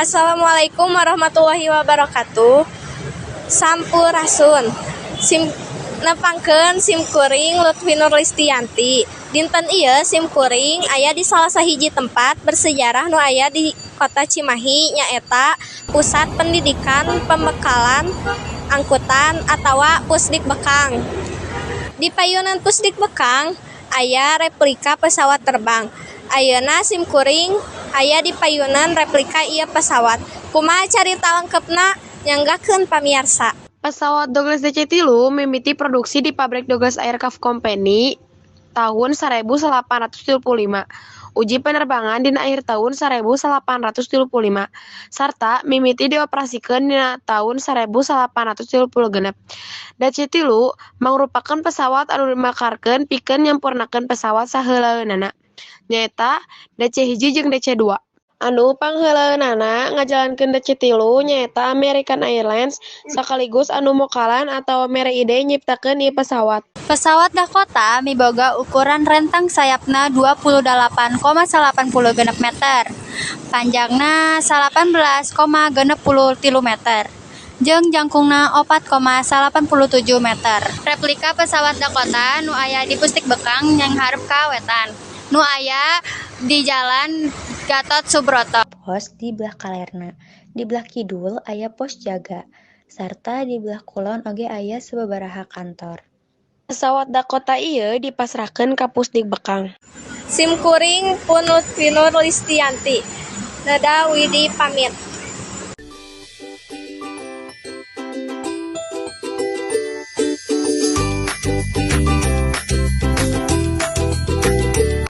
Assalamualaikum warahmatullahi wabarakatuh. Sampurasun. Nepangkeun simkuring Lutfi Nurlistianti. Dinten ieu simkuring aya di salah sahiji tempat bersejarah nu aya di Kota Cimahi nyaeta Pusat Pendidikan Pembekalan Angkutan atawa Pusdikbekang. Di payunan Pusdikbekang aya replika pesawat terbang. Ayeuna simkuring aya di payunan replika ieu pesawat. Kumaha carita lengkepna? Nyanggakeun pamiarsa. Pesawat Douglas DC-3 mimiti produksi di pabrik Douglas Aircraft Company tahun 1875. Uji penerbangan dina akhir tahun 1875 sarta mimiti dioperasikeun dina tahun 1876. DC-3 mangrupakeun pesawat anu dimakarkeun pikeun nyampurnakeun pesawat saheulaeunana nyaeta DC-1 jeung DC-2. Anu pangheulaeunana ngajalankeun DC-3 nyaeta American Airlines sakaligus anu mokalan atawa mere ide nyiptakeun ieu pesawat. Pesawat Dakota miboga ukuran rentang sayapna 28,80 meter, panjangna 18,63 meter, jeung jangkungna 4,87 meter. Replika pesawat Dakota nu aya di Pusdikbekang nyangharep ka wetan, nu aya di Jalan Gatot Subroto. Pos di belah kalerna. Di belah kidul aya pos jaga, sarta di belah kulon oge aya sababaraha kantor. Pesawat Dakota ieu dipasrahkeun ka Pusdikbekang. Simkuring pun Lutfi Nurlistianti. Nada Widi pamit.